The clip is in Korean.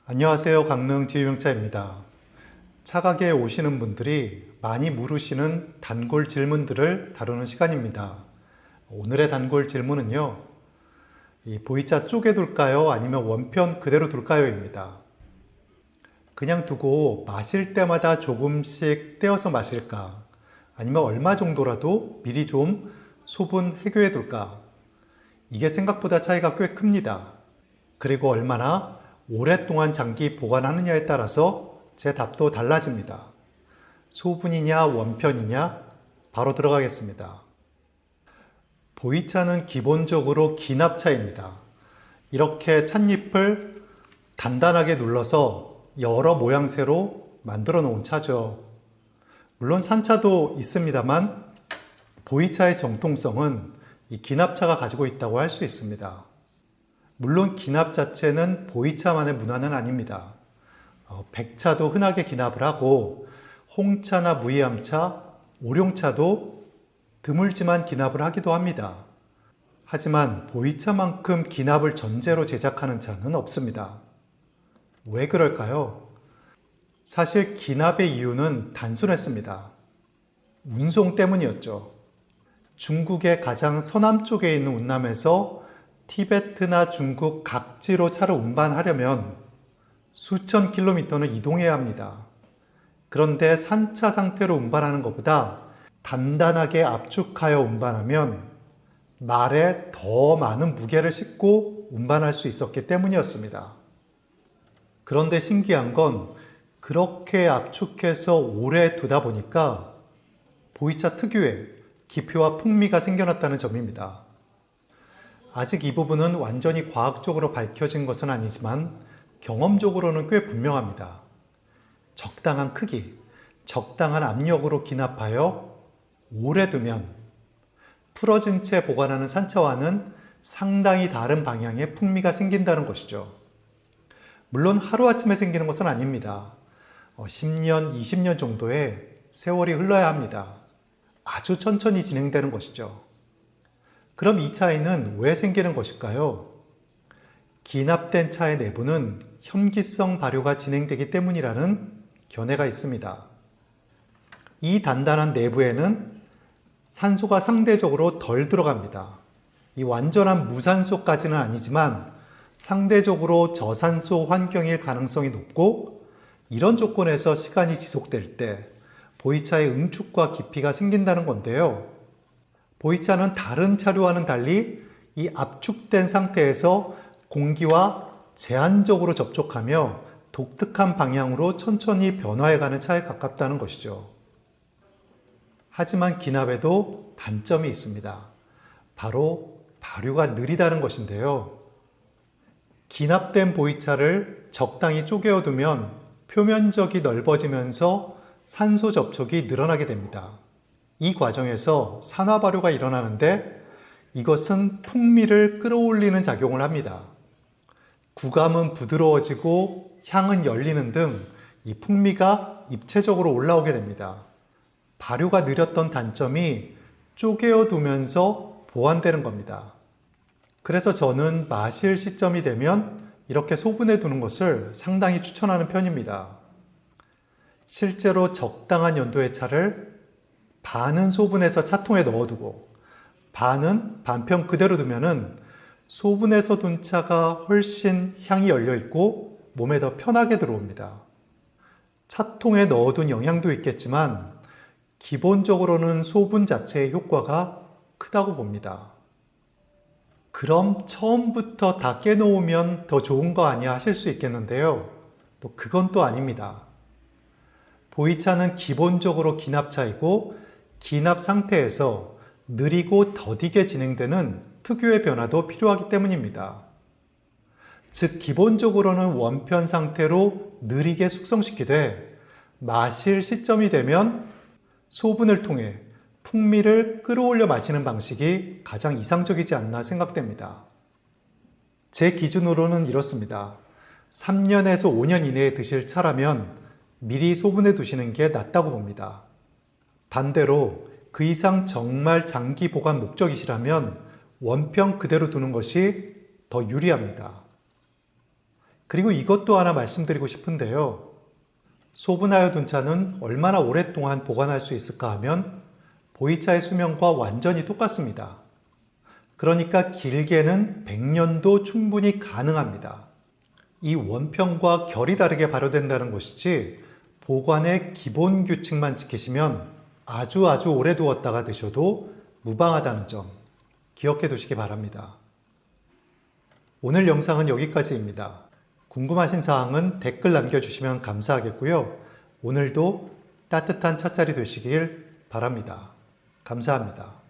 안녕하세요. 강릉 지유명차입니다. 차가게에 오시는 분들이 많이 물으시는 단골 질문들을 다루는 시간입니다. 오늘의 단골 질문은요. 이 보이차 쪼개 둘까요? 아니면 원편 그대로 둘까요? 입니다. 그냥 두고 마실 때마다 조금씩 떼어서 마실까? 아니면 얼마 정도라도 미리 좀 소분 해교해 둘까? 이게 생각보다 차이가 꽤 큽니다. 그리고 얼마나 오랫동안 장기 보관하느냐에 따라서 제 답도 달라집니다. 소분이냐 원편이냐 바로 들어가겠습니다. 보이차는 기본적으로 기납차입니다. 이렇게 찻잎을 단단하게 눌러서 여러 모양새로 만들어 놓은 차죠. 물론 산차도 있습니다만 보이차의 정통성은 이 기납차가 가지고 있다고 할 수 있습니다. 물론 기납 자체는 보이차만의 문화는 아닙니다. 백차도 흔하게 기납을 하고 홍차나 무이암차, 오룡차도 드물지만 기납을 하기도 합니다. 하지만 보이차만큼 기납을 전제로 제작하는 차는 없습니다. 왜 그럴까요? 사실 기납의 이유는 단순했습니다. 운송 때문이었죠. 중국의 가장 서남쪽에 있는 운남에서 티베트나 중국 각지로 차를 운반하려면 수천 킬로미터는 이동해야 합니다. 그런데 산차 상태로 운반하는 것보다 단단하게 압축하여 운반하면 말에 더 많은 무게를 싣고 운반할 수 있었기 때문이었습니다. 그런데 신기한 건 그렇게 압축해서 오래 두다 보니까 보이차 특유의 기표와 풍미가 생겨났다는 점입니다. 아직 이 부분은 완전히 과학적으로 밝혀진 것은 아니지만 경험적으로는 꽤 분명합니다. 적당한 크기, 적당한 압력으로 기납하여 오래 두면 풀어진 채 보관하는 산차와는 상당히 다른 방향의 풍미가 생긴다는 것이죠. 물론 하루아침에 생기는 것은 아닙니다. 10년, 20년 정도의 세월이 흘러야 합니다. 아주 천천히 진행되는 것이죠. 그럼 이 차이는 왜 생기는 것일까요? 기납된 차의 내부는 혐기성 발효가 진행되기 때문이라는 견해가 있습니다. 이 단단한 내부에는 산소가 상대적으로 덜 들어갑니다. 이 완전한 무산소까지는 아니지만 상대적으로 저산소 환경일 가능성이 높고 이런 조건에서 시간이 지속될 때 보이차의 응축과 깊이가 생긴다는 건데요. 보이차는 다른 차류와는 달리 이 압축된 상태에서 공기와 제한적으로 접촉하며 독특한 방향으로 천천히 변화해가는 차에 가깝다는 것이죠. 하지만 기납에도 단점이 있습니다. 바로 발효가 느리다는 것인데요. 기납된 보이차를 적당히 쪼개어두면 표면적이 넓어지면서 산소 접촉이 늘어나게 됩니다. 이 과정에서 산화 발효가 일어나는데 이것은 풍미를 끌어올리는 작용을 합니다. 구감은 부드러워지고 향은 열리는 등 이 풍미가 입체적으로 올라오게 됩니다. 발효가 느렸던 단점이 쪼개어 두면서 보완되는 겁니다. 그래서 저는 마실 시점이 되면 이렇게 소분해 두는 것을 상당히 추천하는 편입니다. 실제로 적당한 연도의 차를 반은 소분해서 차통에 넣어두고 반은 반편 그대로 두면은 소분해서 둔 차가 훨씬 향이 열려있고 몸에 더 편하게 들어옵니다. 차통에 넣어둔 영향도 있겠지만 기본적으로는 소분 자체의 효과가 크다고 봅니다. 그럼 처음부터 다 깨놓으면 더 좋은 거 아니야 하실 수 있겠는데요. 또 그건 또 아닙니다. 보이차는 기본적으로 기납차이고 기납 상태에서 느리고 더디게 진행되는 특유의 변화도 필요하기 때문입니다. 즉 기본적으로는 원편 상태로 느리게 숙성시키되 마실 시점이 되면 소분을 통해 풍미를 끌어올려 마시는 방식이 가장 이상적이지 않나 생각됩니다. 제 기준으로는 이렇습니다. 3년에서 5년 이내에 드실 차라면 미리 소분해 두시는 게 낫다고 봅니다. 반대로 그 이상 정말 장기 보관 목적이시라면 원편 그대로 두는 것이 더 유리합니다. 그리고 이것도 하나 말씀드리고 싶은데요. 소분하여 둔 차는 얼마나 오랫동안 보관할 수 있을까 하면 보이차의 수명과 완전히 똑같습니다. 그러니까 길게는 100년도 충분히 가능합니다. 이 원평과 결이 다르게 발효된다는 것이지 보관의 기본 규칙만 지키시면 아주 오래 두었다가 드셔도 무방하다는 점 기억해 두시기 바랍니다. 오늘 영상은 여기까지입니다. 궁금하신 사항은 댓글 남겨주시면 감사하겠고요. 오늘도 따뜻한 찻자리 되시길 바랍니다. 감사합니다.